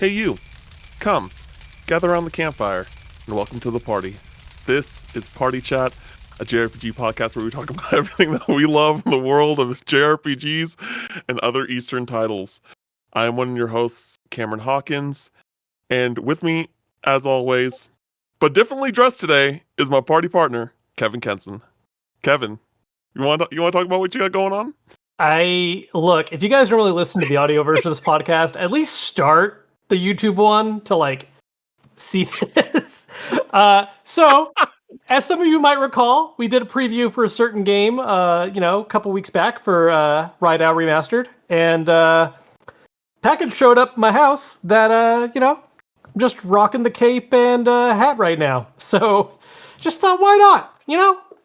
Hey you, come, gather around the campfire, and welcome to the party. This is Party Chat, a JRPG podcast where we talk about everything that we love in the world of JRPGs and other Eastern titles. I am one of your hosts, Cameron Hawkins, and with me, as always, but differently dressed today, is my party partner, Kevin Kenson. Kevin, you want to talk about what you got going on? I look, if you guys don't really listen to the audio version of this podcast, at least start the YouTube one to see this. So as some of you might recall, we did a preview for a certain game, a couple weeks back for Ride Out Remastered, and package showed up at my house that I'm just rocking the cape and hat right now. So just thought, why not?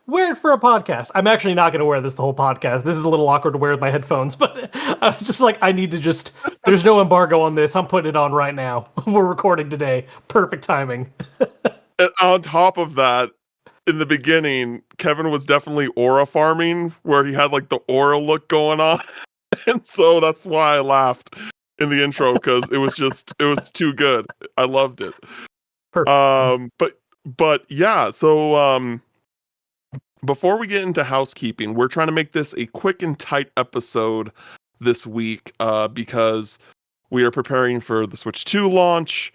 Wear it for a podcast. I'm actually not going to wear this the whole podcast. This is a little awkward to wear with my headphones, but I was just like, there's no embargo on this. I'm putting it on right now. We're recording today. Perfect timing. And on top of that, in the beginning, Kevin was definitely aura farming, where he had like the aura look going on. And so that's why I laughed in the intro, because it was too good. I loved it. Perfect. But yeah, so before we get into housekeeping, we're trying to make this a quick and tight episode this week, because we are preparing for the Switch 2 launch.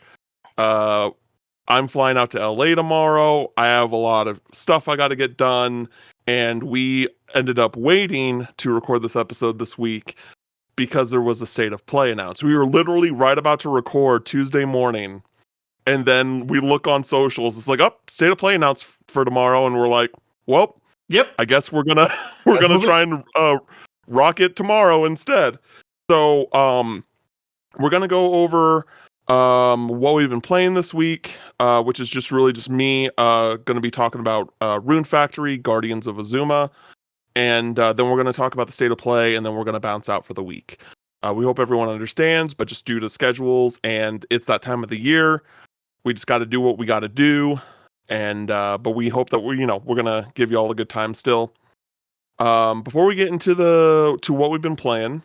I'm flying out to LA tomorrow. I have a lot of stuff I got to get done, and we ended up waiting to record this episode this week because there was a state of play announced. We were literally right about to record Tuesday morning, and then we look on socials. It's like, state of play announced for tomorrow, and we're like, well, Yep. I guess we're gonna try and rock it tomorrow instead. So we're gonna go over what we've been playing this week, which is just me gonna be talking about Rune Factory, Guardians of Azuma, and then we're gonna talk about the state of play, and then we're gonna bounce out for the week. We hope everyone understands, but just due to schedules and it's that time of the year, we just got to do what we got to do. And but we hope that we're gonna give you all a good time still. Before we get into what we've been playing,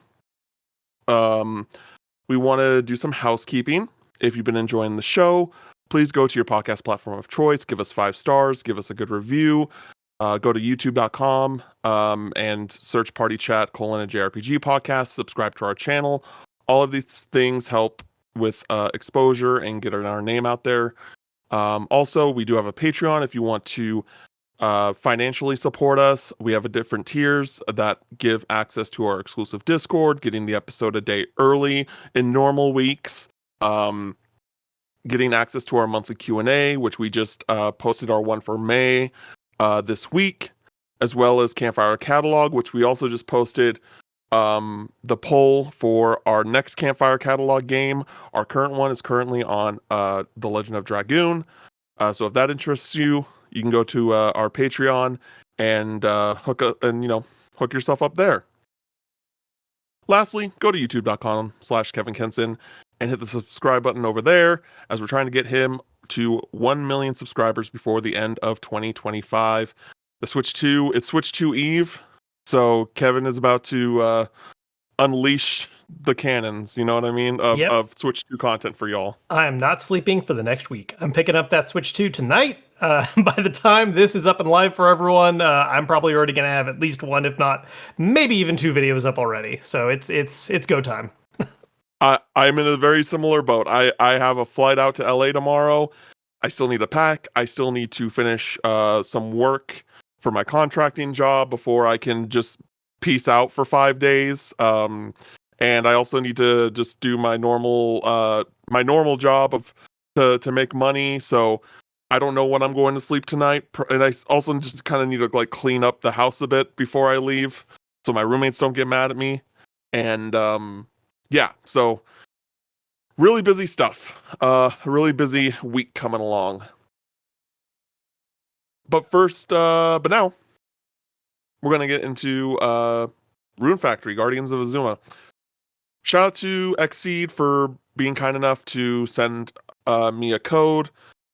we want to do some housekeeping. If you've been enjoying the show, please go to your podcast platform of choice, give us 5 stars, give us a good review. Go to youtube.com and search Party Chat : a JRPG podcast. Subscribe to our channel. All of these things help with exposure and getting our name out there. Also, we do have a Patreon if you want to financially support us. We have a different tiers that give access to our exclusive Discord, getting the episode a day early in normal weeks, getting access to our monthly Q&A, which we just posted our one for May this week, as well as Campfire Catalog, which we also just posted the poll for our next Campfire Catalog game. Our current one is currently on The Legend of Dragoon. So if that interests you, you can go to our Patreon and hook yourself up there. Lastly, go to youtube.com/Kevin Kenson and hit the subscribe button over there, as we're trying to get him to 1 million subscribers before the end of 2025. It's Switch 2 Eve. So Kevin is about to unleash the cannons, you know what I mean, of Switch 2 content for y'all. I am not sleeping for the next week. I'm picking up that Switch 2 tonight. By the time this is up and live for everyone, I'm probably already going to have at least one, if not maybe even 2 videos up already. So it's go time. I'm in a very similar boat. I have a flight out to LA tomorrow. I still need to pack. I still need to finish some work for my contracting job before I can just peace out for 5 days. And I also need to just do my normal job to make money. So I don't know when I'm going to sleep tonight. And I also just kind of need to clean up the house a bit before I leave, so my roommates don't get mad at me. And yeah, so really busy stuff. Really busy week coming along. But now we're gonna get into Rune Factory, Guardians of Azuma. Shout out to Xseed for being kind enough to send me a code.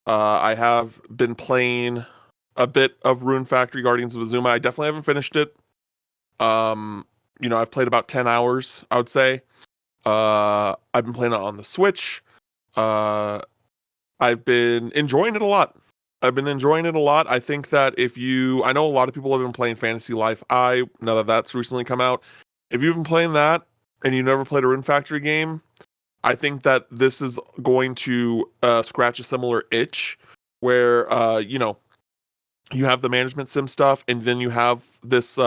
I have been playing a bit of Rune Factory, Guardians of Azuma. I definitely haven't finished it. I've played about 10 hours, I would say. I've been playing it on the Switch. I've been enjoying it a lot. I think that I know a lot of people have been playing Fantasy Life I, now that that's recently come out. If you've been playing that and you never played a Rune Factory game, I think that this is going to scratch a similar itch where, you have the management sim stuff and then you have this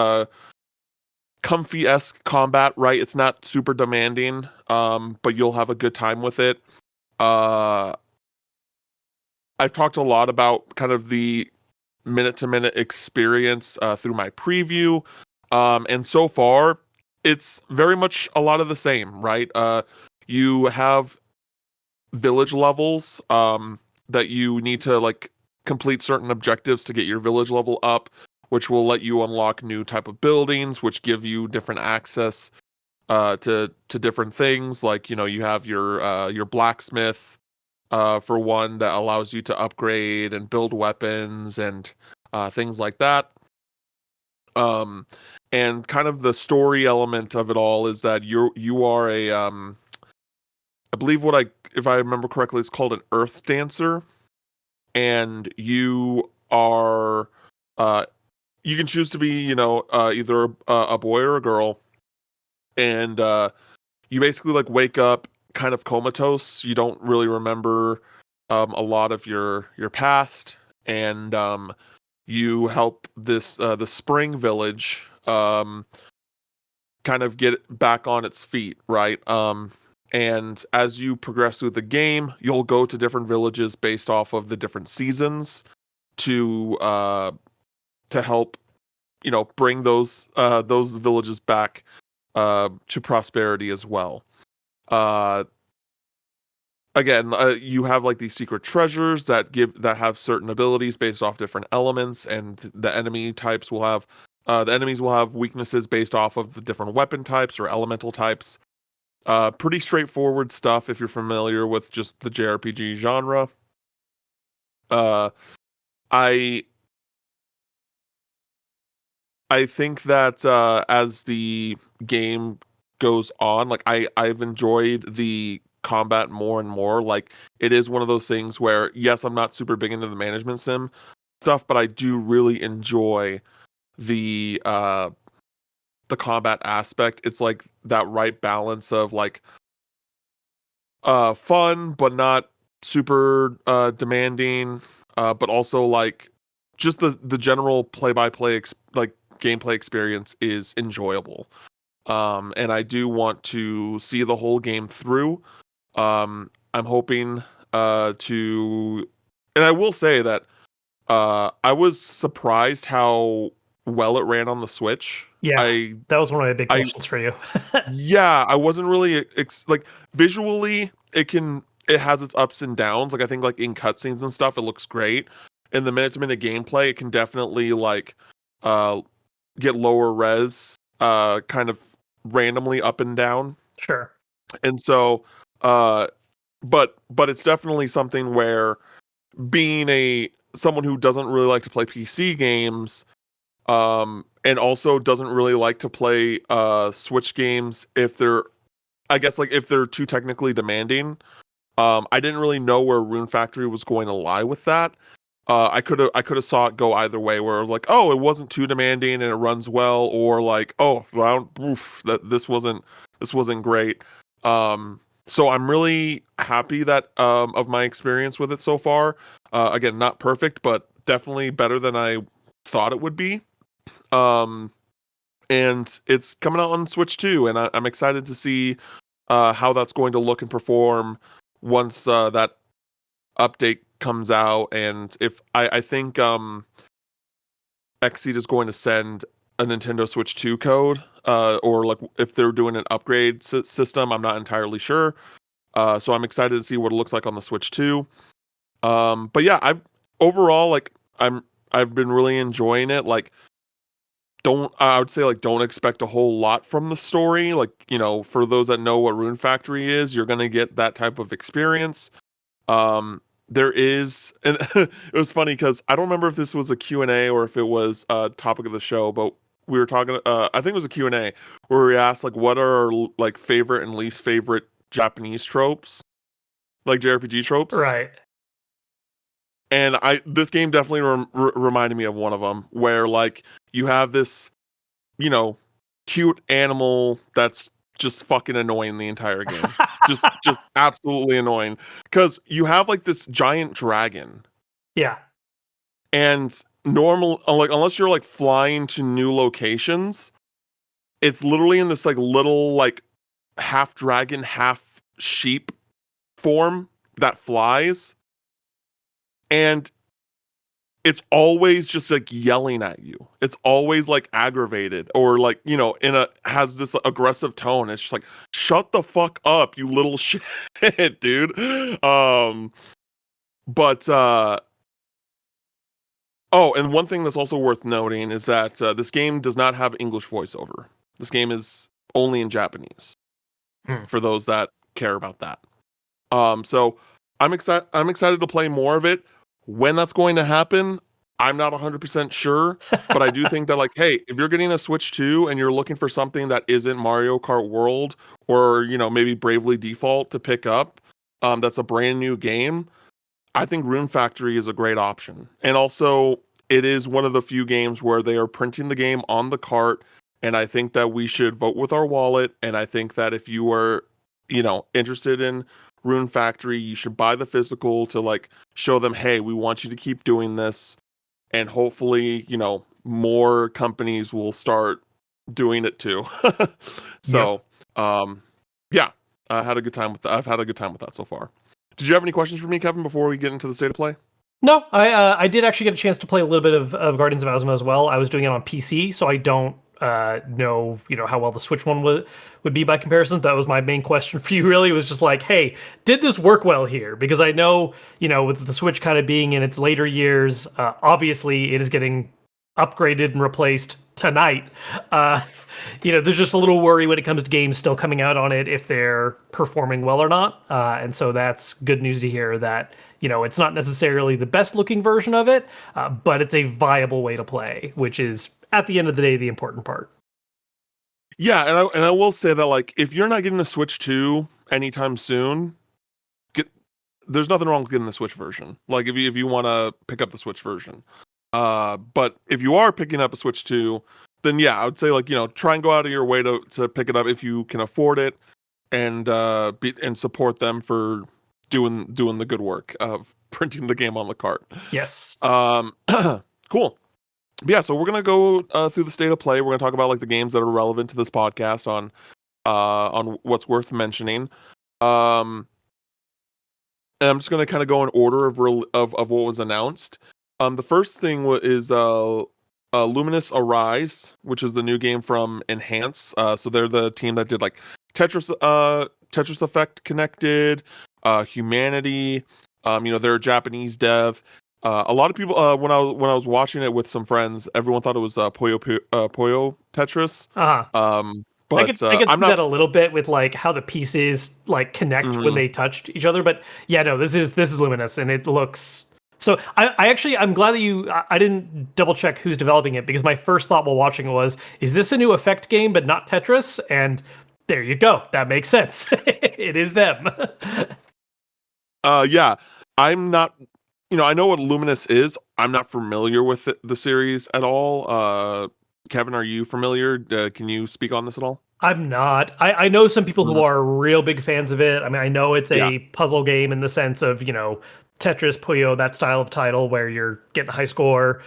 comfy-esque combat, right? It's not super demanding, but you'll have a good time with it. Uh, I've talked a lot about kind of the minute-to-minute experience through my preview, and so far, it's very much a lot of the same, right? You have village levels that you need to like complete certain objectives to get your village level up, which will let you unlock new type of buildings, which give you different access to different things. Like you have your blacksmith for one that allows you to upgrade and build weapons and things like that. Um, and kind of the story element of it all is that you are a I believe if I remember correctly, it's called an earth dancer, and you are you can choose to be either a boy or a girl, and you basically like wake up kind of comatose. You don't really remember a lot of your past, and you help the spring village kind of get back on its feet, right? And as you progress through the game, you'll go to different villages based off of the different seasons to help bring those villages back to prosperity as well. Uh, Again, you have like these secret treasures that have certain abilities based off different elements, and the enemies will have weaknesses based off of the different weapon types or elemental types. Pretty straightforward stuff if you're familiar with just the JRPG genre. Uh, I I think that as the game goes on, like I've enjoyed the combat more and more. Like it is one of those things where yes, I'm not super big into the management sim stuff, but I do really enjoy the uh the combat aspect. It's like that right balance of like fun but not super demanding, but also like just the general play-by-play like gameplay experience is enjoyable. And I do want to see the whole game through. I'm hoping to and I will say that I was surprised how well it ran on the Switch. Yeah, I that was one of my big I questions for you. Yeah, I wasn't really like visually it has its ups and downs. Like I think like in cutscenes and stuff it looks great. In the minute to minute gameplay it can definitely like uh get lower res kind of randomly up and down. Sure. And so uh but it's definitely something where being a someone who doesn't really like to play PC games and also doesn't really like to play Switch games if they're I guess like if they're too technically demanding. I didn't really know where Rune Factory was going to lie with that. I could have saw it go either way, where like, oh, it wasn't too demanding and it runs well, or like, oh, well, oof, that this wasn't great. So I'm really happy that of my experience with it so far. Again, not perfect, but definitely better than I thought it would be. Um, and it's coming out on Switch too, and I'm excited to see how that's going to look and perform once that update comes out. And if I think Xseed is going to send a Nintendo Switch 2 code, or like if they're doing an upgrade system, I'm not entirely sure. So I'm excited to see what it looks like on the Switch 2. But yeah, overall like I've been really enjoying it. Like I would say like don't expect a whole lot from the story. Like, for those that know what Rune Factory is, you're gonna get that type of experience. There is, and it was funny because I don't remember if this was a Q&A or if it was a topic of the show, but we were talking, I think it was a Q&A where we asked like what are our like favorite and least favorite Japanese tropes. like JRPG tropes. Right. And this game definitely reminded me of one of them, where like you have this, you know, cute animal that's just fucking annoying the entire game. just absolutely annoying. Because you have like this giant dragon. Yeah. And like unless you're like flying to new locations, it's literally in this like little like half dragon, half sheep form that flies. And it's always just like yelling at you. It's always like aggravated or like, you know, has this aggressive tone. It's just like, shut the fuck up, you little shit, dude. But oh, and one thing that's also worth noting is that this game does not have English voiceover. This game is only in Japanese. For those that care about that. So I'm excited to play more of it. When that's going to happen, I'm not 100% sure, but I do think that like, hey, if you're getting a Switch 2 and you're looking for something that isn't Mario Kart World or, you know, maybe Bravely Default to pick up, that's a brand new game, I think Rune Factory is a great option. And also, it is one of the few games where they are printing the game on the cart, and I think that we should vote with our wallet, and I think that if you are, you know, interested in Rune Factory, you should buy the physical to like show them, hey, we want you to keep doing this, and hopefully, you know, more companies will start doing it too. So, yeah, I had a good time with that. I've had a good time with that so far. Did you have any questions for me, Kevin, before we get into the state of play? No, I did actually get a chance to play a little bit of Guardians of Azuma as well. I was doing it on PC, so I don't know, you know, how well the Switch one would be by comparison. That was my main question for you. Really, was just like, hey, did this work well here? Because I know, you know, with the Switch kind of being in its later years, obviously it is getting upgraded and replaced tonight. You know, there's just a little worry when it comes to games still coming out on it if they're performing well or not. And so that's good news to hear that, you know, it's not necessarily the best looking version of it, but it's a viable way to play, which is at the end of the day the important part. Yeah, and I will say that like if you're not getting a Switch 2 anytime soon, there's nothing wrong with getting the Switch version. Like if you want to pick up the Switch version. But if you are picking up a Switch 2, then yeah, I would say like, you know, try and go out of your way to pick it up if you can afford it, and support them for doing the good work of printing the game on the cart. Yes. Cool. Yeah, so we're gonna go through the state of play. We're gonna talk about like the games that are relevant to this podcast on what's worth mentioning. And I'm just gonna kind of go in order of what was announced. The first thing is Luminous Arise, which is the new game from Enhance. So they're the team that did like Tetris Effect Connected, Humanity. You know, they're a Japanese dev. A lot of people, when I was watching it with some friends, everyone thought it was Puyo Tetris. But I could I'm see not. that a little bit with like how the pieces like connect when they touched each other. But yeah, no, this is Luminous, and it looks. So I'm glad that I didn't double check who's developing it, because my first thought while watching it was, is this a new Effect game but not Tetris? And there you go. That makes sense. It is them. Yeah, I'm not. You know, I know what Luminous is. I'm not familiar with the series at all. Kevin, are you familiar? Can you speak on this at all? I'm not. I know some people who are real big fans of it. I mean, I know it's Yeah. a puzzle game in the sense of, you know, Tetris, Puyo, that style of title where you're getting a high score,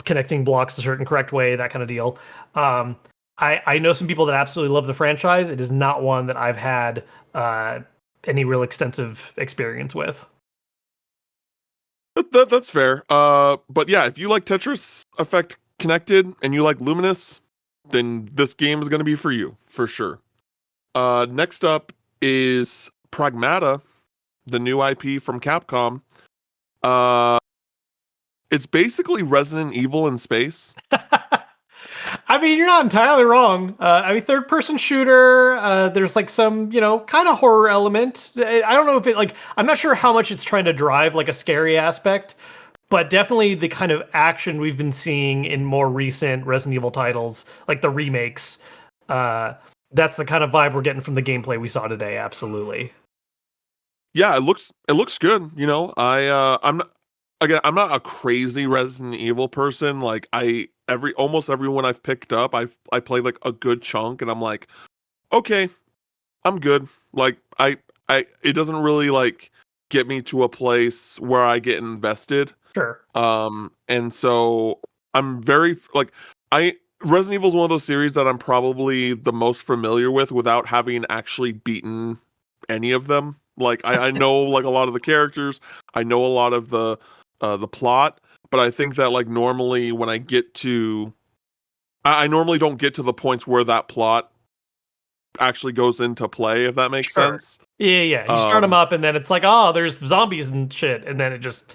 connecting blocks a certain correct way, that kind of deal. I know some people that absolutely love the franchise. It is not one that I've had any real extensive experience with. That's fair. But yeah, if you like Tetris Effect Connected and you like Luminous, then this game is going to be for you for sure. Next up is Pragmata, the new IP from Capcom. It's basically Resident Evil in space. I mean, you're not entirely wrong. I mean, third-person shooter. There's like some, you know, kind of horror element. I don't know if it like. I'm not sure how much it's trying to drive like a scary aspect, but definitely the kind of action we've been seeing in more recent Resident Evil titles, like the remakes. That's the kind of vibe we're getting from the gameplay we saw today. Absolutely. Yeah, it looks good. You know, I'm not, again, I'm not a crazy Resident Evil person. Like almost everyone I've picked up, I played like a good chunk, and I'm like, okay, I'm good. Like it doesn't really like get me to a place where I get invested. Sure. And so I'm very like I Resident Evil is one of those series that I'm probably the most familiar with without having actually beaten any of them. Like I know like a lot of the characters, I know a lot of the plot, but I think that like normally when I get to I normally don't get to the points where that plot actually goes into play, if that makes Sure. sense. Yeah. You start them up, and then it's like, oh, there's zombies and shit, and then you just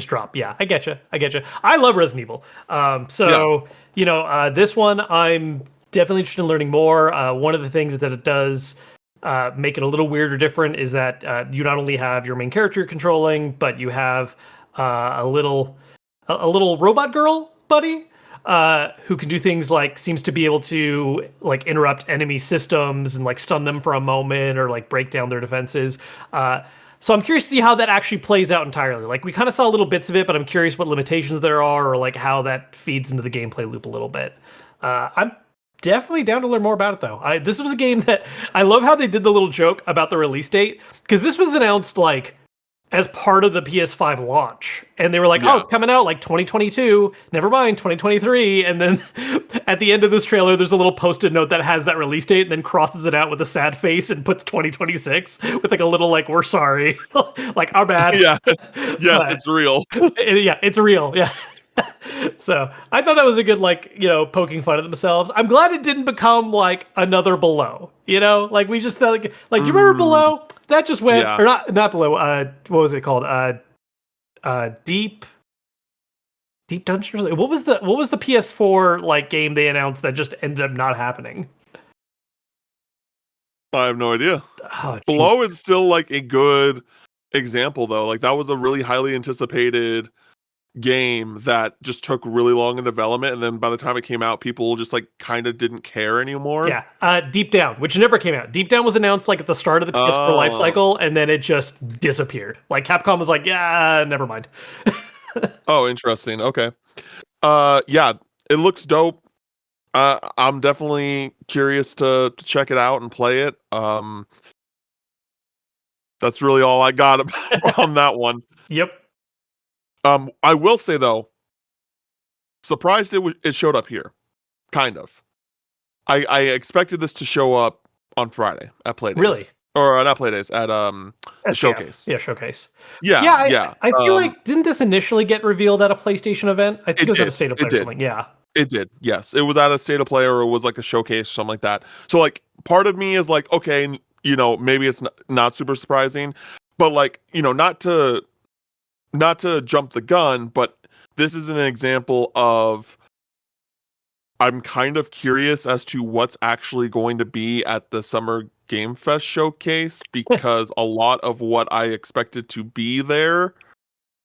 drop. Yeah, I get you. I get you. I love Resident Evil. Yeah. So this one I'm definitely interested in learning more. One of the things that it does make it a little weird or different is that you not only have your main character you're controlling, but you have a little robot girl buddy who can do things like seems to be able to like interrupt enemy systems and like stun them for a moment or like break down their defenses. So I'm curious to see how that actually plays out entirely. Like we kind of saw little bits of it, but I'm curious what limitations there are or like how that feeds into the gameplay loop a little bit. I'm definitely down to learn more about it though. This was a game that I love how they did the little joke about the release date because this was announced like as part of the PS5 launch. And they were like, oh, Yeah. it's coming out like 2022. Never mind, 2023. And then at the end of this trailer, there's a little post-it note that has that release date and then crosses it out with a sad face and puts 2026 with like a little like, we're sorry. Like, our bad. Yeah. Yes, But it's real. yeah, it's real. Yeah. So I thought that was a good, like, poking fun at themselves. I'm glad it didn't become like another Below, like we just thought, like you remember Mm, Below? That just went, yeah. or not Below, what was it called? Deep Dungeons? What was the PS4 like game they announced that just ended up not happening? I have no idea. Oh, jeez. Below is still like a good example though. Like that was a really highly anticipated game that just took really long in development, and then by the time it came out, people just like kind of didn't care anymore. Yeah, Deep Down, which never came out. Deep Down was announced like at the start of the PS4 life Oh. cycle, and then it just disappeared. Like Capcom was like, yeah, never mind. Oh, interesting. Okay. Yeah, it looks dope. I'm definitely curious to check it out and play it. That's really all I got on that one. Yep. I will say though, surprised it showed up here. Kind of. I expected this to show up on Friday at Really? Playdays. Or not Playdays, at the SPF. showcase. Yeah, showcase. Yeah, Yeah, yeah. I feel like didn't this initially get revealed at a PlayStation event? I think it It was at a did. State of Play It or did. something. Yeah. It did. Yes. It was at a state of play, or it was like a showcase or something like that. So like part of me is like, okay, maybe it's not super surprising, but like, not to jump the gun, but this is an example of I'm kind of curious as to what's actually going to be at the Summer Game Fest showcase, because a lot of what I expected to be there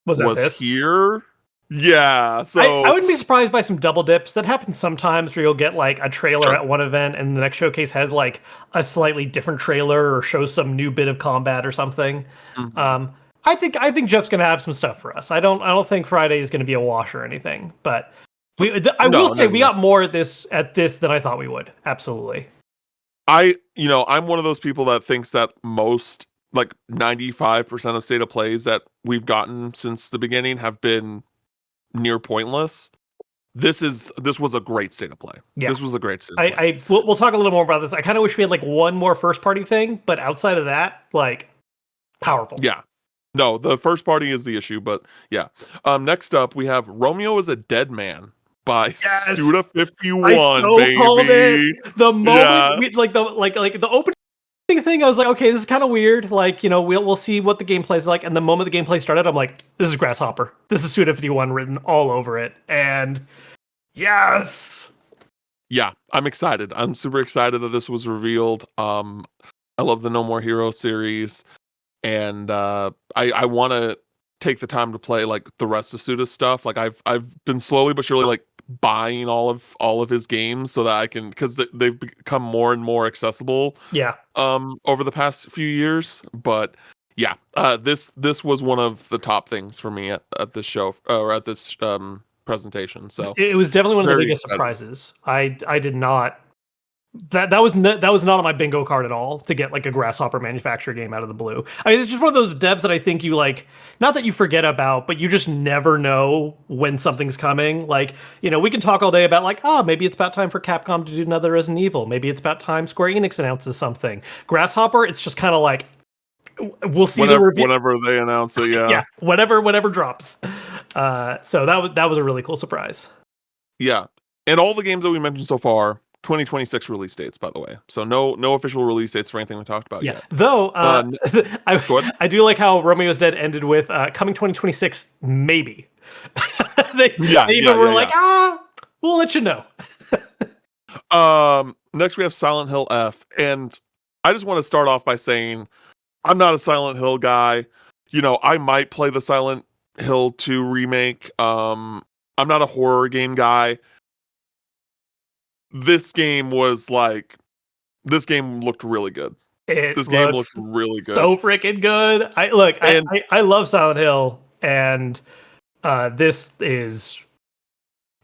Was that was this? here. Yeah, I so wouldn't be surprised by some double dips. That happens sometimes where you'll get like a trailer sure. at one event and the next showcase has like a slightly different trailer or shows some new bit of combat or something. Mhm. Um, I think Jeff's gonna have some stuff for us. I don't think Friday is gonna be a wash or anything, but I will No, say no, we no. got more at this than I thought we would. Absolutely. I'm one of those people that thinks that most, like 95% of state of plays that we've gotten since the beginning have been near pointless. This was a great state of play. Yeah. This was a great state of play. We'll talk a little more about this. I kind of wish we had like one more first party thing, but outside of that, like powerful. Yeah. No, the first party is the issue, but yeah. Next up we have Romeo is a Dead Man by Yes, I Suda51, so called it. baby. The moment Yeah. we like the opening thing, I was like, okay, this is kind of weird. Like, we'll see what the gameplay is like. And the moment the gameplay started, I'm like, this is Grasshopper. This is Suda51 written all over it. And yes. Yeah, I'm excited. I'm super excited that this was revealed. I love the No More Heroes series, and I want to take the time to play like the rest of Suda's stuff. Like I've been slowly but surely like buying all of his games so that I can, because they've become more and more accessible Yeah. over the past few years. But Yeah, this was one of the top things for me at this show or at this presentation. So It was definitely one of the very biggest excited. surprises. I did not that was that was not on my bingo card at all to get like a Grasshopper manufacturer game out of the blue. I mean, it's just one of those devs that I think you like, not that you forget about, but you just never know when something's coming. Like, we can talk all day about like, maybe it's about time for Capcom to do another Resident Evil. Maybe it's about time Square Enix announces something. Grasshopper, it's just kind of like we'll see the review. Whenever they announce it, yeah, Yeah, whatever drops. So that was a really cool surprise. yeah, and all the games that we mentioned so far, 2026 release dates, by the way. So no official release dates for anything we talked about Yeah, yet. though Go ahead. I do like how Romeo's Dead ended with coming 2026, maybe. they, Yeah, they yeah, even were yeah, like, yeah. we'll let you know. Next we have Silent Hill F, and I just want to start off by saying I'm not a Silent Hill guy. I might play the Silent Hill 2 remake. I'm not a horror game guy. This game looked really good. It This game looked looks really good. so freaking good. I And I love Silent Hill, and this is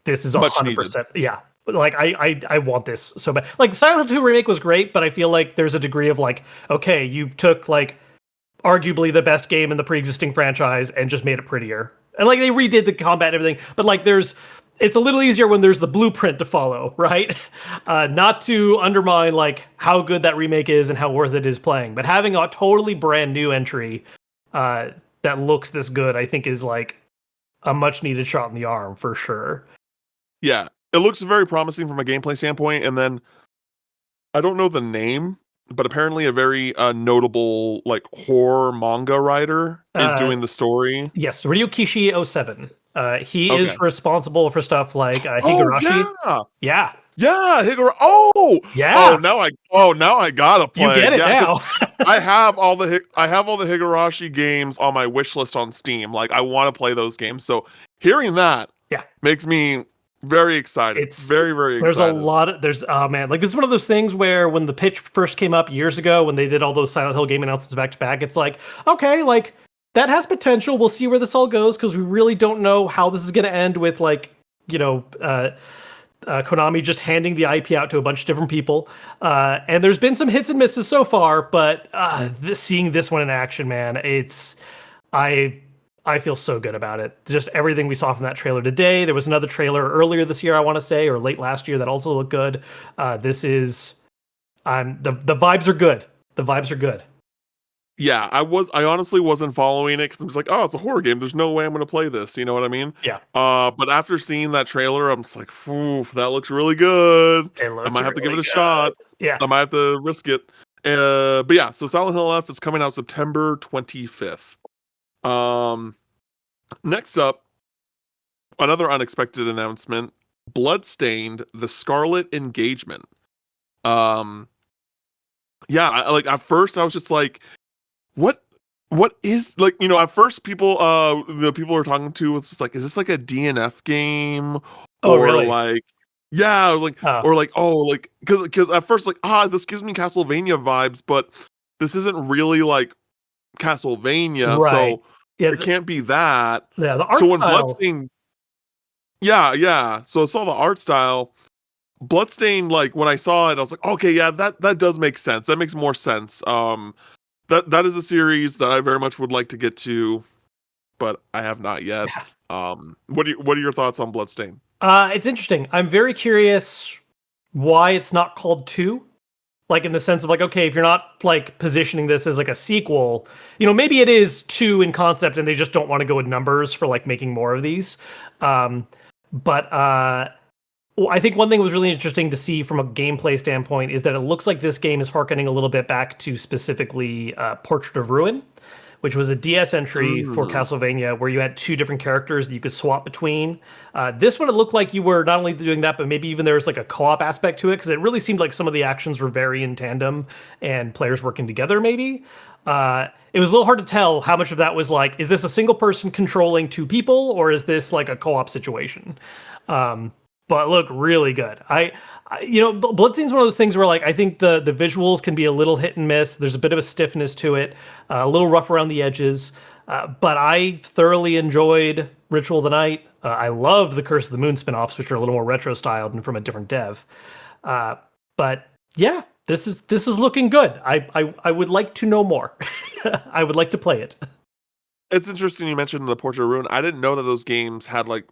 much needed. 100%. Yeah. Like I want this so bad. Like Silent Hill 2 remake was great, but I feel like there's a degree of like, okay, you took like arguably the best game in the pre-existing franchise and just made it prettier. And like they redid the combat and everything, but like it's a little easier when there's the blueprint to follow, right? Not to undermine like how good that remake is and how worth it is playing, but having a totally brand new entry that looks this good, I think is like a much needed shot in the arm for sure. Yeah, it looks very promising from a gameplay standpoint. And then I don't know the name, but apparently a very notable like horror manga writer is Uh, doing the story. yes, Ryukishi 07. He Okay. is responsible for stuff like Oh Higurashi. yeah, Yeah, yeah, Higurashi. Oh, yeah, now I gotta you play. get it Yeah, because now. I have all the Higurashi games on my wish list on Steam. Like I want to play those games. So hearing that Yeah. makes me very excited. It's Very, very there's a excited. lot of there's oh man, like this is one of those things where when the pitch first came up years ago when they did all those Silent Hill game announcements back to back, it's like, okay, like that has potential. We'll see where this all goes because we really don't know how this is going to end with like, Konami just handing the IP out to a bunch of different people. And there's been some hits and misses so far, but seeing this one in action, man, I I feel so good about it. Just everything we saw from that trailer today. There was another trailer earlier this year, I want to say, or late last year that also looked good. This is, the vibes are good. The vibes are good. Yeah, I honestly wasn't following it because I was like, oh, it's a horror game. There's no way I'm gonna play this. You know what I mean? Yeah, But after seeing that trailer, I'm just like, "Ooh, that looks really good. it I looks might have to give really it a good. shot. Yeah. I might have to risk it." But yeah, so Silent Hill F is coming out September 25th. Um, Next up, another unexpected announcement: Bloodstained: The Scarlet Engagement. Um, yeah, like at first I was just like, what is like, at first people the people we're talking to was just like, is this like a DNF game? Oh, Or really? like, yeah, or like, Oh, oh, like because at first like, this gives me Castlevania vibes, but this isn't really like Castlevania, right. so Yeah, it can't be that. yeah. The So art when style. Bloodstained, yeah, so I saw the art style. Bloodstained, like when I saw it, I was like, okay, yeah, that does make sense. That makes more sense. That is a series that I very much would like to get to, but I have not yet. What are your thoughts on Bloodstained? It's interesting. I'm very curious why it's not called 2. Like in the sense of like, okay, if you're not like positioning this as like a sequel, maybe it is 2 in concept and they just don't want to go with numbers for like making more of these. But well, I think one thing was really interesting to see from a gameplay standpoint is that it looks like this game is harkening a little bit back to specifically Portrait of Ruin, which was a DS entry for Mm. Castlevania where you had 2 different characters that you could swap between. This one, it looked like you were not only doing that, but maybe even there was like a co-op aspect to it because it really seemed like some of the actions were very in tandem and players working together. Maybe it was a little hard to tell how much of that was like, is this a single person controlling 2 people or is this like a co-op situation? but look really good. Bloodstain's one of those things where like I think the visuals can be a little hit and miss. There's a bit of a stiffness to it, a little rough around the edges. But I thoroughly enjoyed Ritual of the Night. I loved the Curse of the Moon spin-offs, which are a little more retro styled and from a different dev. But yeah, this is looking good. I would like to know more. I would like to play it. It's interesting you mentioned the Portrait of Ruin. I didn't know that those games had like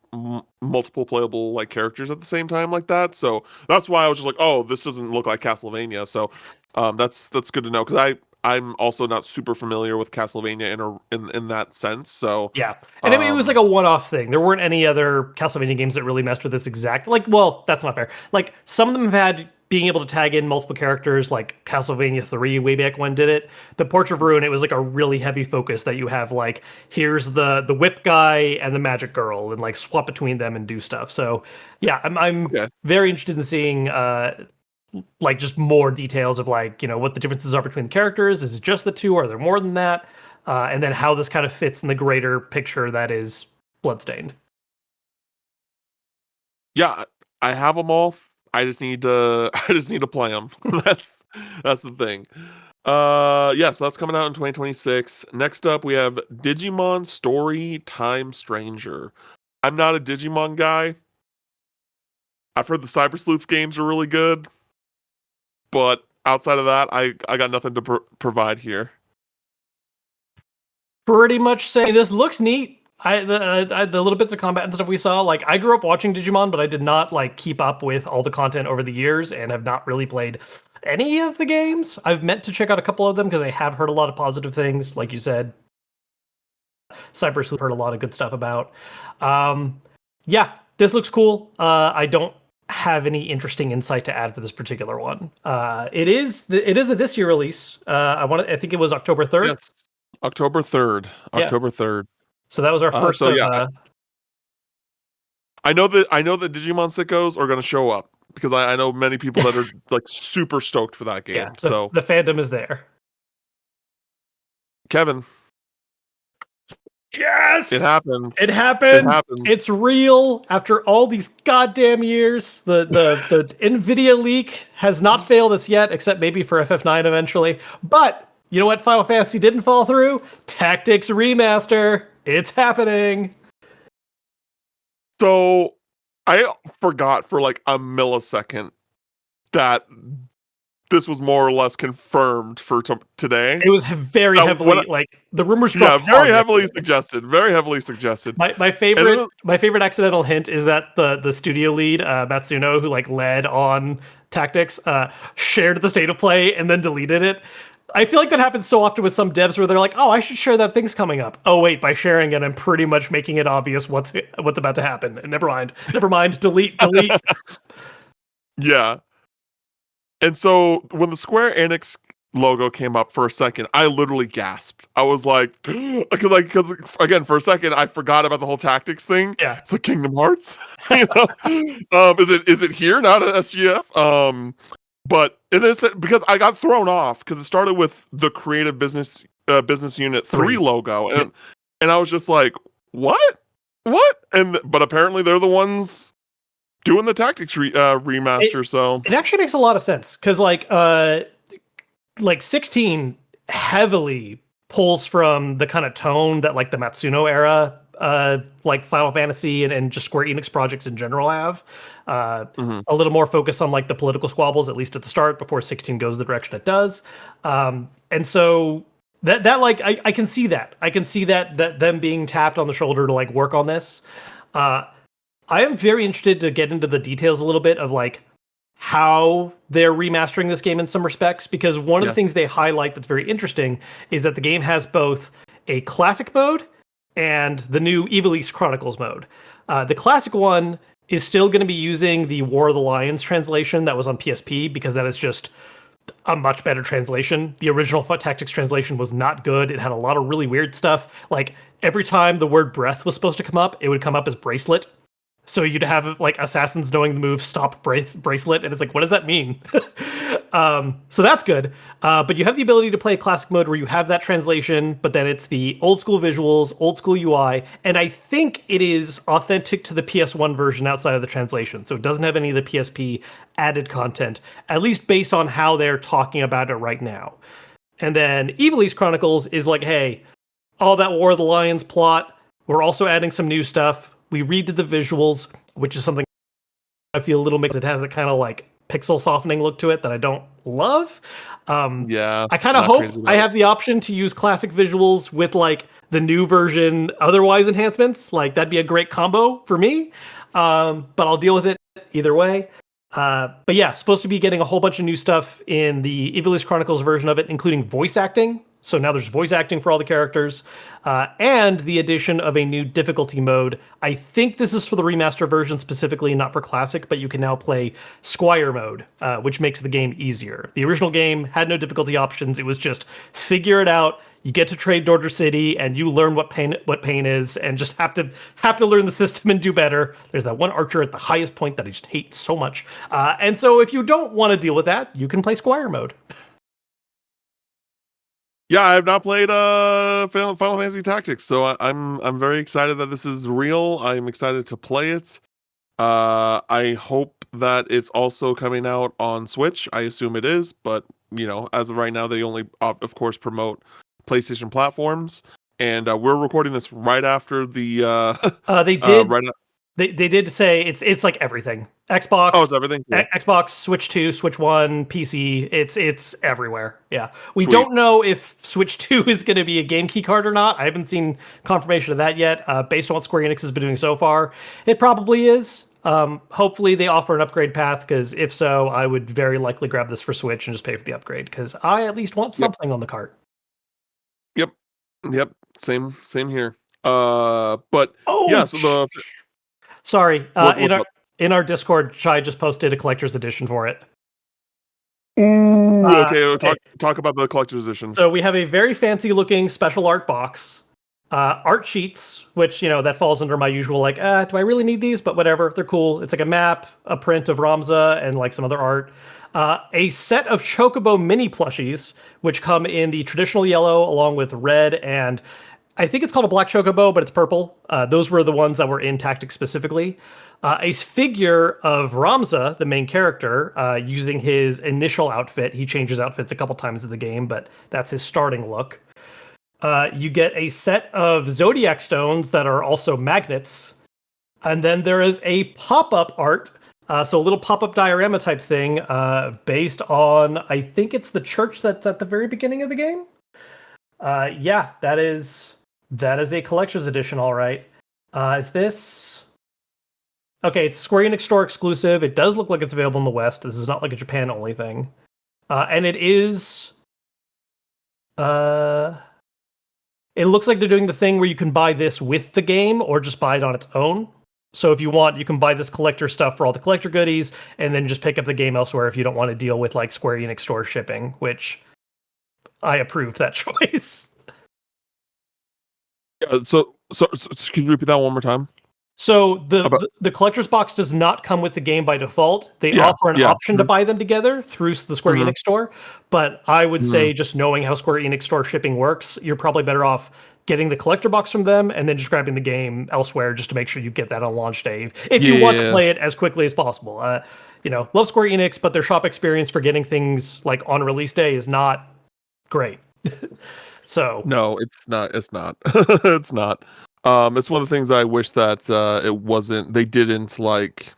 multiple playable like characters at the same time like that. So that's why I was just like, oh, this doesn't look like Castlevania. So that's good to know because I'm also not super familiar with Castlevania in that sense. So Yeah, and I mean, it was like a one-off thing. There weren't any other Castlevania games that really messed with this exact. Like, well, that's not fair. Like, some of them have had being able to tag in multiple characters, like Castlevania 3 way back when did it. But Portrait of Ruin, it was like a really heavy focus that you have like, here's the whip guy and the magic girl, and like swap between them and do stuff. So yeah, I'm okay. very interested in seeing like just more details of like, what the differences are between the characters. Is it just the two? Are there more than that? And then how this kind of fits in the greater picture that is Bloodstained. Yeah, I have them all. I just need to play them. that's the thing. Yeah, so that's coming out in 2026. Next up we have Digimon Story Time Stranger. I'm not a Digimon guy. I've heard the Cyber Sleuth games are really good, but outside of that, I got nothing to provide here. Pretty much saying this looks neat. The little bits of combat and stuff we saw, like I grew up watching Digimon, but I did not like keep up with all the content over the years and have not really played any of the games. I've meant to check out a couple of them because I have heard a lot of positive things, like you said. Cyber Sleuth heard a lot of good stuff about. Yeah, this looks cool. I don't have any interesting insight to add for this particular one. It is a this year release. I think it was October 3rd. Yes, October 3rd. Yeah. October 3rd. So that was our first. I know that Digimon sickos are going to show up because I know many people that are like super stoked for that game. Yeah, so the fandom is there. Kevin. Yes! It happened. It happened. It's real. After all these goddamn years, the NVIDIA leak has not failed us yet, except maybe for FF9 eventually. But you know what Final Fantasy didn't fall through? Tactics Remaster. It's happening. So I forgot for like a millisecond that this was more or less confirmed for today. It was very heavily like the rumors dropped. Yeah, very heavily suggested. Very heavily suggested. My favorite accidental hint is that the studio lead Matsuno, who like led on Tactics, shared the state of play and then deleted it. I feel like that happens so often with some devs where they're like, "Oh, I should share that thing's coming up." Oh wait, by sharing it, I'm pretty much making it obvious what's about to happen. And never mind. Delete. Yeah. And so when the Square Enix logo came up for a second, I literally gasped. I was like, because again, for a second, I forgot about the whole tactics thing. Yeah, it's like Kingdom Hearts. Is it here, not at SGF? But it is because I got thrown off because it started with the Creative Business Unit 3 logo, and I was just like, what? But apparently they're the ones doing the Tactics remaster. So it actually makes a lot of sense because like 16 heavily pulls from the kind of tone that like the Matsuno era like Final Fantasy and just Square Enix projects in general have. A little more focus on like the political squabbles, at least at the start, before 16 goes the direction it does. And so that like I can see that. I can see that them being tapped on the shoulder to like work on this. I am very interested to get into the details a little bit of like how they're remastering this game in some respects, because one of the things they highlight that's very interesting is that the game has both a classic mode and the new Evil East Chronicles mode. The classic one is still going to be using the War of the Lions translation that was on PSP, because that is just a much better translation. The original Tactics translation was not good. It had a lot of really weird stuff. Like every time the word breath was supposed to come up, it would come up as bracelet. So you'd have like assassins knowing the move stop bracelet, and it's like, what does that mean? So that's good. But you have the ability to play classic mode where you have that translation, but then it's the old school visuals, old school UI, and I think it is authentic to the PS1 version outside of the translation. So it doesn't have any of the PSP added content, at least based on how they're talking about it right now. And then Evil East Chronicles is like, hey, all that War of the Lions plot, we're also adding some new stuff. We redid the visuals, which is something I feel a little mixed. It has a kind of like pixel softening look to it that I don't love. Yeah, I kind of not hope crazy I about it. have the option to use classic visuals with like the new version otherwise enhancements. Like that'd be a great combo for me. But I'll deal with it either way. But yeah, supposed to be getting a whole bunch of new stuff in the Evil East Chronicles version of it, including voice acting. So now there's voice acting for all the characters, and the addition of a new difficulty mode. I think this is for the remaster version specifically, not for classic, but you can now play Squire mode, which makes the game easier. The original game had no difficulty options. It was just figure it out. You get to trade Dorder City, and you learn what pain is, and just have to learn the system and do better. There's that one archer at the highest point that I just hate so much. And so if you don't want to deal with that, you can play Squire mode. Yeah, I have not played Final Fantasy Tactics, so I'm very excited that this is real. I'm excited to play it. I hope that it's also coming out on Switch. I assume it is, but as of right now, they only, of course, promote PlayStation platforms. And we're recording this right after the They did right. They did say it's like everything. Oh, Xbox, it's everything. Cool. Xbox, Switch 2, Switch 1, PC. It's everywhere. Yeah. We Sweet. don't know if Switch 2 is going to be a game key card or not. I haven't seen confirmation of that yet. Based on what Square Enix has been doing so far, it probably is. Hopefully they offer an upgrade path, because if so, I would very likely grab this for Switch and just pay for the upgrade, because I at least want something on the cart. Yep. Yep. Same here. But Oh, yeah. So sorry. what's up? In our Discord, Chai just posted a collector's edition for it. Ooh. Okay. Okay. Talk about the collector's edition. So we have a very fancy looking special art box, art sheets, which that falls under my usual like, do I really need these? But whatever, they're cool. It's like a map, a print of Ramza, and like some other art. A set of Chocobo mini plushies, which come in the traditional yellow along with red, and I think it's called a black Chocobo, but it's purple. Those were the ones that were in Tactics specifically. A figure of Ramza, the main character, using his initial outfit. He changes outfits a couple times in the game, but that's his starting look. You get a set of Zodiac stones that are also magnets. And then there is a pop-up art, so a little pop-up diorama type thing, based on, I think it's the church that's at the very beginning of the game. Yeah, that is a collector's edition, all right. Is this... Okay, it's Square Enix Store exclusive. It does look like it's available in the West. This is not like a Japan-only thing. And it is... It looks like they're doing the thing where you can buy this with the game or just buy it on its own. So if you want, you can buy this collector stuff for all the collector goodies and then just pick up the game elsewhere if you don't want to deal with like Square Enix Store shipping, which I approve that choice. So can you repeat that one more time? So the collector's box does not come with the game by default. They Yeah, offer an option to buy them together through the Square Enix Store. But I would say, just knowing how Square Enix Store shipping works, you're probably better off getting the collector box from them and then just grabbing the game elsewhere just to make sure you get that on launch day if you want to play it as quickly as possible. Love Square Enix, but their shop experience for getting things like on release day is not great. So no, it's not. It's not. It's not. It's one of the things I wish that it wasn't. They didn't like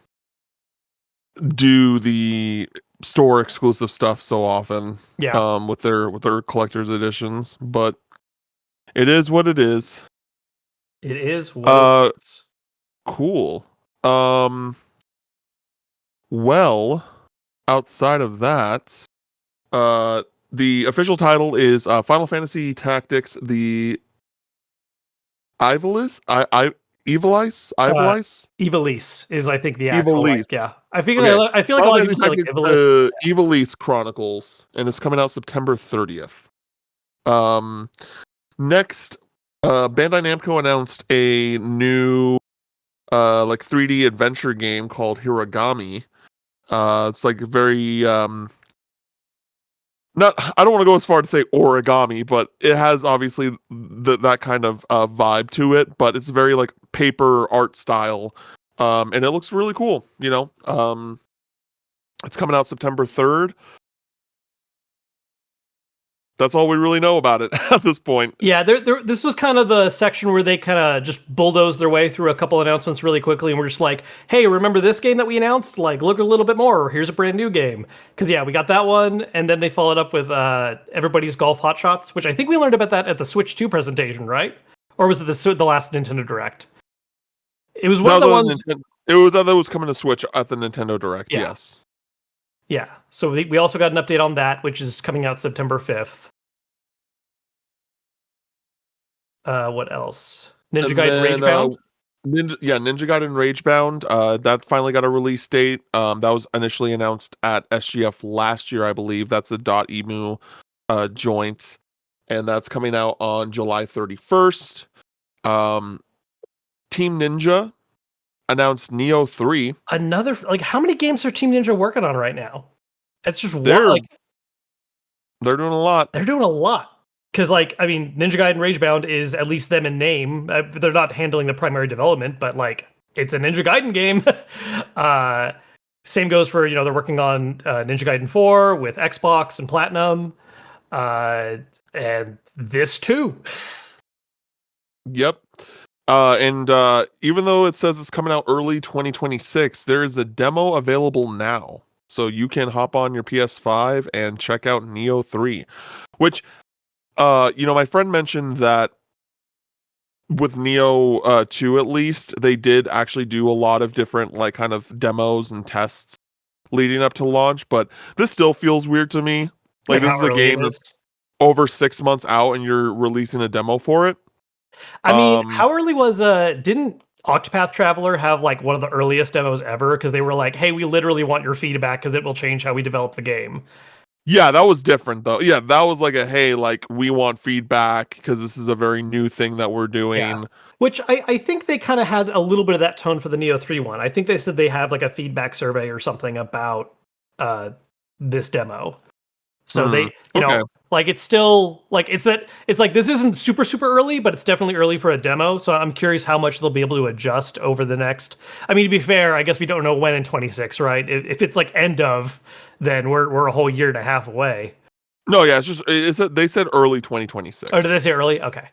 do the store exclusive stuff so often. yeah, With their collector's editions, but it is what it is. it is what it is. Cool. Well, outside of that, the official title is Final Fantasy Tactics: The Ivalice. Ivalice. Ivalice is, I think, the actual Ivalice. yeah. I feel Okay. like a Final lot of Fantasy people say like Tactics, Ivalice. Ivalice Chronicles, and it's coming out September 30th. Next, Bandai Namco announced a new like 3D adventure game called Hiragami. It's like very not I don't want to go as far to say origami, but it has obviously that kind of vibe to it, but it's very like paper art style. And it looks really cool, you know. It's coming out September 3rd. That's all we really know about it at this point. Yeah, this was kind of the section where they kind of just bulldozed their way through a couple announcements really quickly, and we're just like, "Hey, remember this game that we announced? Like, look a little bit more. Here's a brand new game." Because yeah, we got that one, and then they followed up with Everybody's Golf Hot Shots, which I think we learned about that at the Switch 2 presentation, right? Or was it the last Nintendo Direct? It was one of the ones. It was that was coming to Switch at the Nintendo Direct. Yeah. Yes. Yeah. So we also got an update on that, which is coming out September 5th. What else? Ninja Gaiden Ragebound? Ninja Gaiden Ragebound. That finally got a release date. That was initially announced at SGF last year, I believe. That's a .emu joint, and that's coming out on July 31st. Team Ninja announced Neo 3. Another, like, how many games are Team Ninja working on right now? It's just They're one, like, they're doing a lot. they're doing a lot. Because, like, I mean, Ninja Gaiden Ragebound is at least them in name. They're not handling the primary development, but, like, it's a Ninja Gaiden game. Same goes for, you know, they're working on Ninja Gaiden 4 with Xbox and Platinum. And this too. Yep. And even though it says it's coming out early 2026, there is a demo available now. So you can hop on your PS5 and check out Neo 3. Which, you know, my friend mentioned that with Neo 2 at least, they did actually do a lot of different like kind of demos and tests leading up to launch, but this still feels weird to me. Like this is a game that's over 6 months out and you're releasing a demo for it. I mean, how early was didn't Octopath Traveler have like one of the earliest demos ever? Because they were like, "Hey, we literally want your feedback because it will change how we develop the game." Yeah, that was different though. Yeah, that was like a hey, like we want feedback because this is a very new thing that we're doing. Yeah. Which I think they kind of had a little bit of that tone for the Neo 3 one. I think they said they have like a feedback survey or something about this demo. So they, you know, like it's still like it's like this isn't super early, but it's definitely early for a demo. So I'm curious how much they'll be able to adjust over the next. I mean, to be fair, I guess we don't know when in 26, right? If it's like end of, then we're a whole year and a half away. No, yeah, they said early 2026. Oh, did they say early? Okay.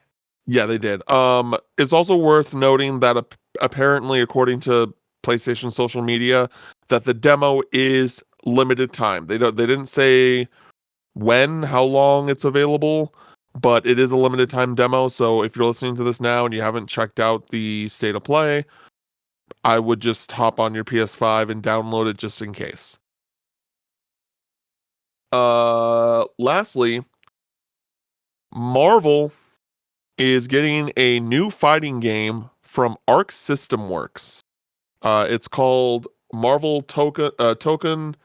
Yeah, they did. It's also worth noting that apparently, according to PlayStation social media, that the demo is limited time. They didn't say how long it's available, but it is a limited time demo. So if you're listening to this now and you haven't checked out the state of play, I would just hop on your PS5 and download it just in case. Lastly, Marvel is getting a new fighting game from Arc System Works. It's called Marvel Token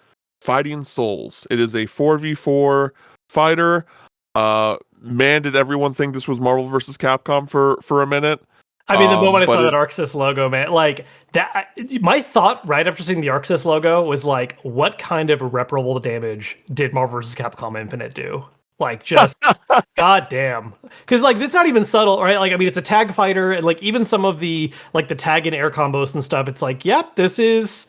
Fighting Souls. It is a 4v4 fighter. Man, did everyone think this was Marvel vs. Capcom for a minute? I mean, the moment I saw that ArcSys logo, man, like that, my thought right after seeing the ArcSys logo was like, what kind of irreparable damage did Marvel vs. Capcom Infinite do? Like, just goddamn, because like it's not even subtle, right? Like, I mean, it's a tag fighter, and like even some of the like the tag and air combos and stuff. It's like, yep, this is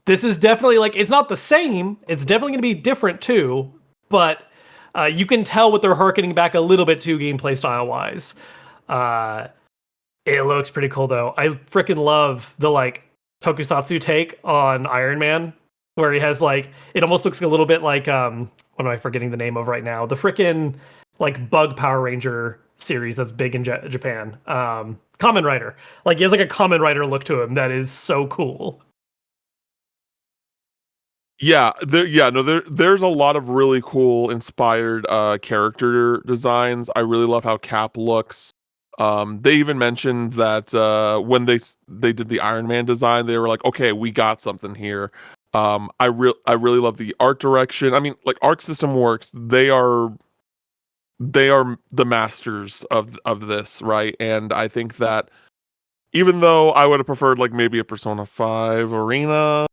definitely like it's not the same. It's definitely going to be different too, but you can tell what they're harkening back a little bit to gameplay style wise. It looks pretty cool though. I freaking love the like tokusatsu take on Iron Man, where he has like it almost looks a little bit like what am I forgetting the name of right now? The freaking like Bug Power Ranger series that's big in Japan. Kamen Rider. Like he has like a Kamen Rider look to him that is so cool. Yeah, there's a lot of really cool inspired character designs. I really love how Cap looks. They even mentioned that when they did the Iron Man design, they were like, okay, we got something here. I really love the art direction. I mean, like Arc System Works, they are the masters of this, right? And I think that even though I would have preferred like maybe a Persona 5 Arena,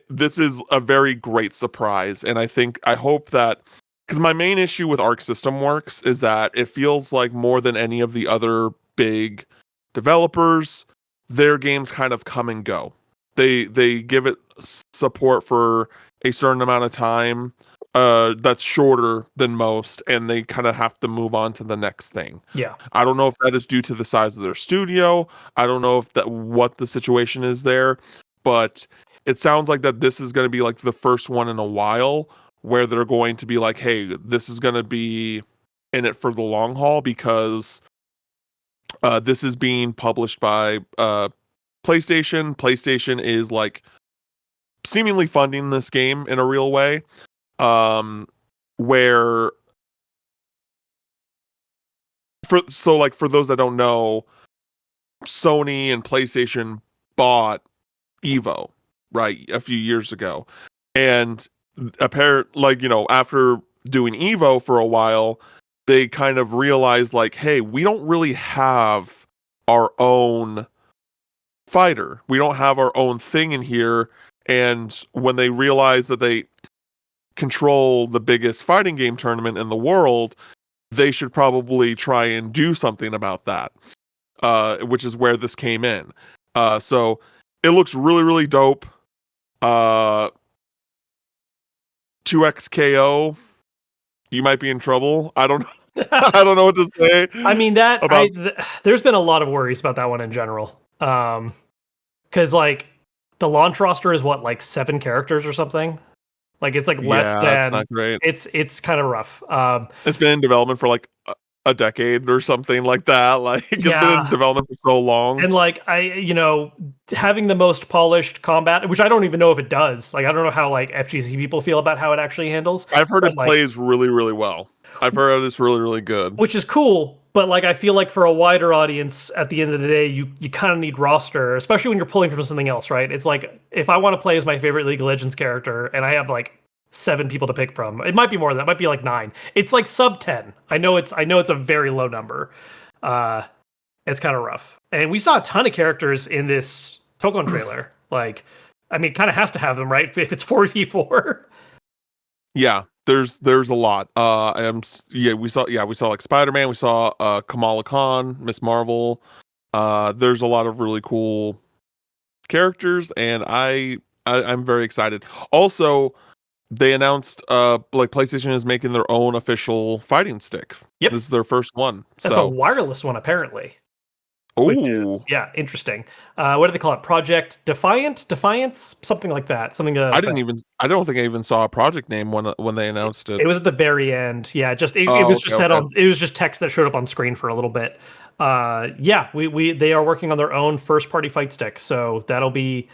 this is a very great surprise, and I hope that, because my main issue with Arc System Works is that it feels like more than any of the other big developers, their games kind of come and go. They give it support for a certain amount of time that's shorter than most, and they kind of have to move on to the next thing. Yeah. I don't know if that is due to the size of their studio. I don't know if that what the situation is there, but it sounds like that this is going to be like the first one in a while where they're going to be like, hey, this is going to be in it for the long haul, because this is being published by PlayStation. PlayStation is like seemingly funding this game in a real way, where for those that don't know, Sony and PlayStation bought Evo, right, a few years ago. And after doing Evo for a while, they kind of realized like, hey, we don't really have our own fighter. We don't have our own thing in here. And when they realized that they control the biggest fighting game tournament in the world, they should probably try and do something about that. Which is where this came in. So it looks really, really dope. 2XKO, you might be in trouble. I don't I don't know what to say. I mean there's been a lot of worries about that one in general. Because like the launch roster is what, like 7 characters or something. Like it's like less than. Not great. It's kind of rough. It's been in development for like a decade or something like that. Like it's been in development for so long. And like having the most polished combat, which I don't even know if it does. Like I don't know how like FGC people feel about how it actually handles. I've heard it plays really, really well. I've heard it's really, really good. Which is cool, but like I feel like for a wider audience, at the end of the day, you kind of need roster, especially when you're pulling from something else, right? It's like if I want to play as my favorite League of Legends character and I have like 7 people to pick from, it might be more than that. It might be like 9. It's like sub 10. I know it's a very low number. It's kind of rough. And we saw a ton of characters in this Tokon trailer. Like, I mean, it kind of has to have them, right? If it's 4v4. Yeah, there's a lot. We saw like Spider-Man, we saw Kamala Khan, Miss Marvel. There's a lot of really cool characters, and I'm very excited. Also, they announced like PlayStation is making their own official fighting stick. Yep. This is their first one. That's a wireless one, apparently. Oh, yeah, interesting. What do they call it? Project Defiance, something like that. Something. I don't think I even saw a project name when they announced it. It was at the very end. Yeah, it was just said on. It was just text that showed up on screen for a little bit. Yeah, they are working on their own first party fight stick, so that'll be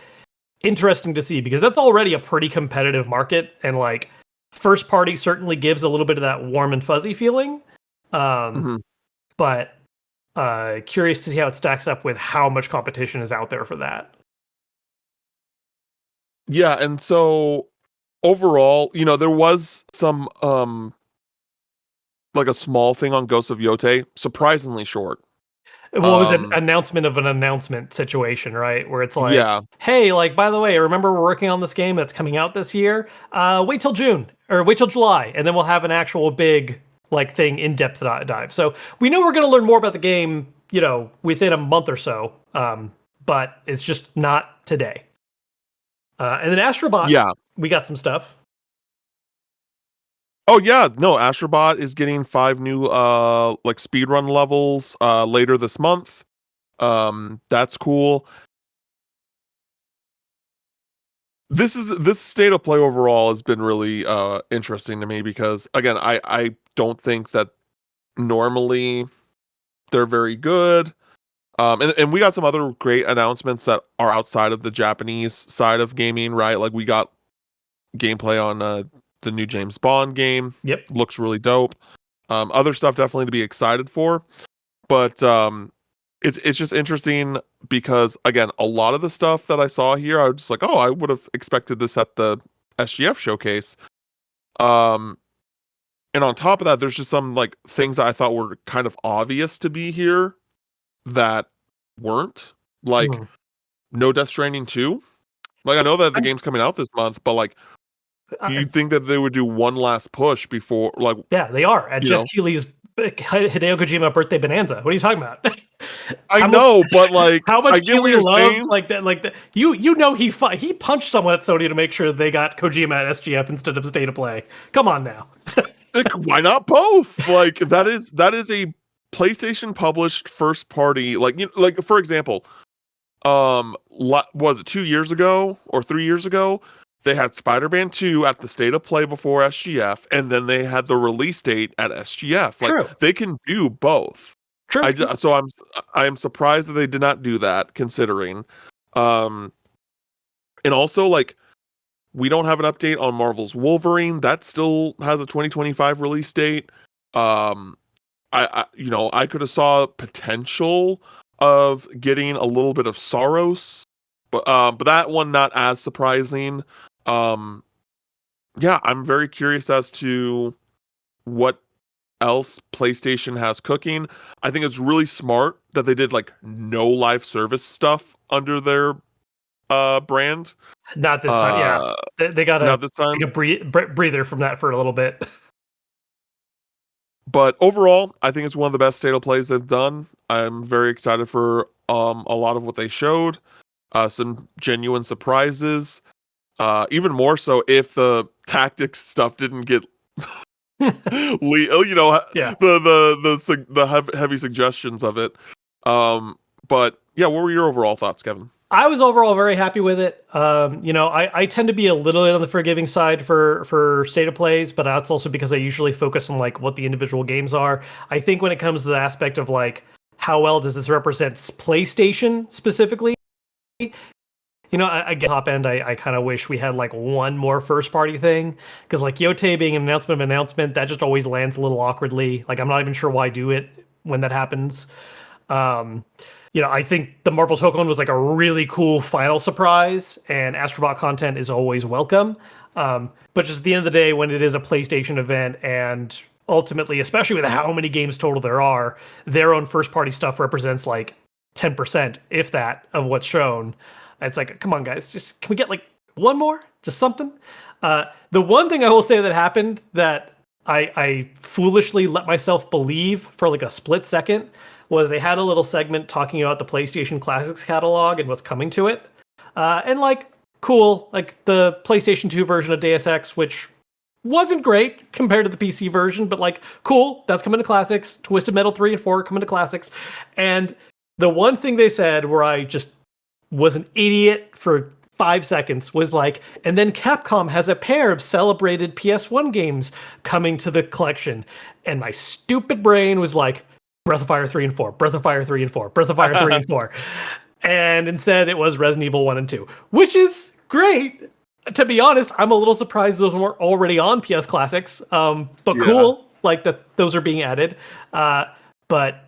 interesting to see, because that's already a pretty competitive market, and like first party certainly gives a little bit of that warm and fuzzy feeling. But curious to see how it stacks up with how much competition is out there for that. Yeah, and so overall, there was some like a small thing on Ghosts of Yote, surprisingly short. Well, it was an announcement of an announcement situation, right? Where it's like, hey, like, by the way, remember we're working on this game that's coming out this year. Wait till June or wait till July, and then we'll have an actual big like thing, in-depth dive. So we know we're going to learn more about the game, within a month or so. But it's just not today. And then Astrobot, we got some stuff. Oh yeah, no, Astrobot is getting 5 new like speedrun levels later this month. That's cool. This state of play overall has been really interesting to me, because again, I don't think that normally they're very good. And we got some other great announcements that are outside of the Japanese side of gaming, right? Like we got gameplay on the new James Bond game. Yep. Looks really dope. Other stuff definitely to be excited for. But it's just interesting because, again, a lot of the stuff that I saw here, I was just like, oh, I would have expected this at the SGF showcase. And on top of that, there's just some like things that I thought were kind of obvious to be here that weren't. Like, no Death Stranding 2. Like, I know that the game's coming out this month, but like, Uh, you'd think that they would do one last push before, like, yeah, they are at you Jeff know. Keighley's Hideo Kojima birthday bonanza. What are you talking about? I how much know, but like, how I much get what Keighley you're loves saying. like that you know he punched someone at Sony to make sure they got Kojima at SGF instead of State of Play. Come on now. Like, why not both? Like, that is a PlayStation published first party. Like, like for example, was it 2 years ago or 3 years ago? They had Spider-Man 2 at the State of Play before SGF, and then they had the release date at SGF. Like, True. they can do both. True. So I am surprised that they did not do that, considering. Um, and also, like, we don't have an update on Marvel's Wolverine. That still has a 2025 release date. Um, I could have saw potential of getting a little bit of Soros, but that one not as surprising. Um, yeah, I'm very curious as to what else PlayStation has cooking. I think it's really smart that they did like no live service stuff under their brand. Not this time. Yeah, Uh, they got to Not this time. take a breather from that for a little bit. But overall, I think it's one of the best state of plays they've done. I'm very excited for a lot of what they showed. Some genuine surprises. Even more so if the tactics stuff didn't get Yeah. the heavy suggestions of it. But yeah, what were your overall thoughts, Kevin? I was overall very happy with it. I tend to be a little bit on the forgiving side for state of plays, but that's also because I usually focus on like what the individual games are. I think when it comes to the aspect of like how well does this represent PlayStation specifically, I get top end. I kind of wish we had like one more first party thing because like Yote being an announcement, that just always lands a little awkwardly. Like I'm not even sure why do it when that happens. Um, I think the Marvel Token was like a really cool final surprise, and Astrobot content is always welcome. But just at the end of the day, when it is a PlayStation event, and ultimately, especially with how many games total there are, their own first party stuff represents like 10%, if that, of what's shown. It's like, come on, guys, just can we get like one more, just something? The one thing I will say that happened that I foolishly let myself believe for like a split second was they had a little segment talking about the PlayStation Classics catalog and what's coming to it. And like, cool, like the PlayStation 2 version of Deus Ex, which wasn't great compared to the PC version, but like, cool, that's coming to Classics. Twisted Metal 3 and 4 coming to Classics. And the one thing they said where I just was an idiot for 5 seconds was like, and then Capcom has a pair of celebrated PS1 games coming to the collection. And my stupid brain was like, Breath of Fire 3 and 4, Breath of Fire 3 and 4, Breath of Fire 3 and 4. And instead it was Resident Evil 1 and 2, which is great. To be honest, I'm a little surprised those weren't already on PS Classics. But Yeah. cool, like that those are being added. But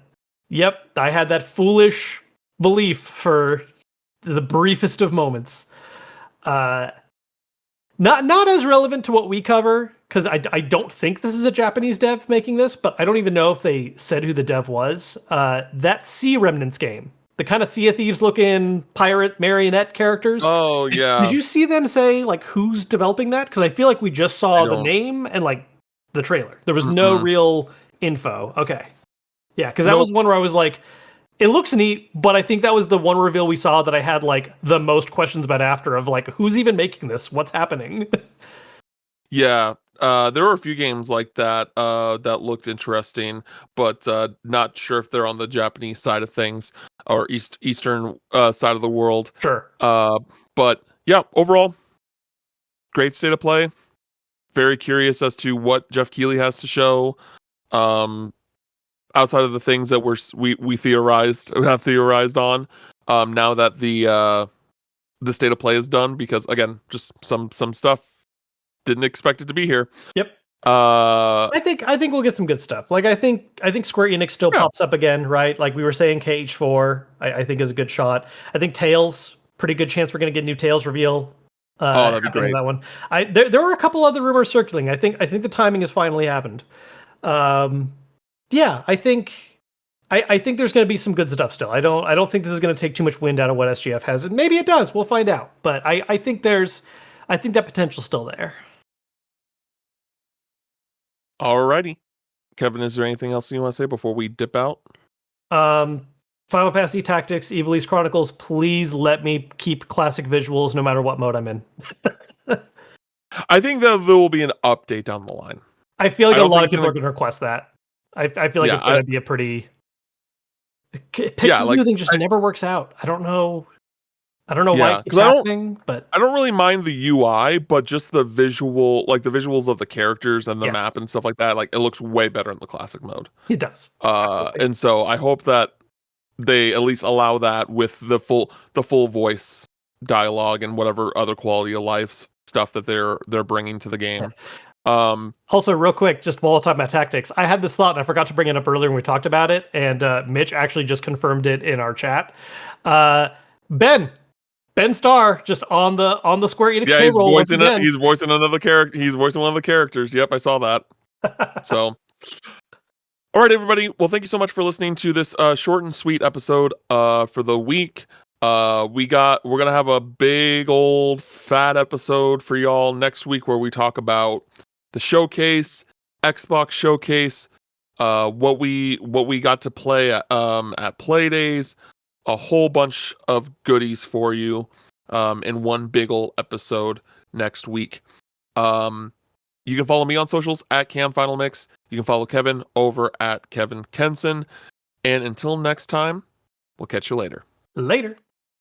yep, I had that foolish belief for the briefest of moments. Not as relevant to what we cover, because I don't think this is a Japanese dev making this, but I don't even know if they said who the dev was. That Sea Remnants game, the kind of Sea of Thieves looking pirate marionette characters. Oh Did yeah. you see them say like who's developing that? Because I feel like we just saw the name and like the trailer. There was no real info. Okay. Yeah, because that was one where I was like, it looks neat, but I think that was the one reveal we saw that I had like the most questions about after of like, who's even making this? What's happening? Yeah. There were a few games like that that looked interesting, but not sure if they're on the Japanese side of things or eastern side of the world. Sure. But yeah, overall, great state of play. Very curious as to what Jeff Keighley has to show. Outside of the things that we have theorized on. Now that the state of play is done, because again, just some stuff didn't expect it to be here. Yep. Uh, I think we'll get some good stuff. Like I think Square Enix still pops up again, right? Like we were saying, KH4 I think is a good shot. I think Tales, pretty good chance we're gonna get a new Tales reveal. that'd be great. That one. There were a couple other rumors circling. I think the timing has finally happened. Yeah, I think I think there's going to be some good stuff still. I don't think this is going to take too much wind out of what SGF has. And maybe it does. We'll find out. But I think that potential's still there. Alrighty. Kevin, is there anything else you want to say before we dip out? Final Fantasy Tactics, Evil East Chronicles, please let me keep classic visuals no matter what mode I'm in. I think that there will be an update down the line. I feel like a lot of people are going to request that. I feel like it's going to be a pretty... Pixel smoothing just never works out. I don't know why it's happening, but... I don't really mind the UI, but just the visual, like the visuals of the characters and the map and stuff like that, like it looks way better in the classic mode. It does. And so I hope that they at least allow that with the full voice dialogue and whatever other quality of life stuff that they're bringing to the game. Also, real quick, just while talking about tactics, I had this thought and I forgot to bring it up earlier when we talked about it, and Mitch actually just confirmed it in our chat. Ben Starr just on the Square Enix payroll. He's voicing another character. He's voicing one of the characters. Yep, I saw that. So, all right, everybody. Well, thank you so much for listening to this short and sweet episode for the week. We're gonna have a big old fat episode for y'all next week where we talk about the showcase, Xbox showcase, what we got to play at Playdays, a whole bunch of goodies for you in one big old episode next week. You can follow me on socials at CamFinalMix. You can follow Kevin over at Kevin Kenson. And until next time, we'll catch you later. Later.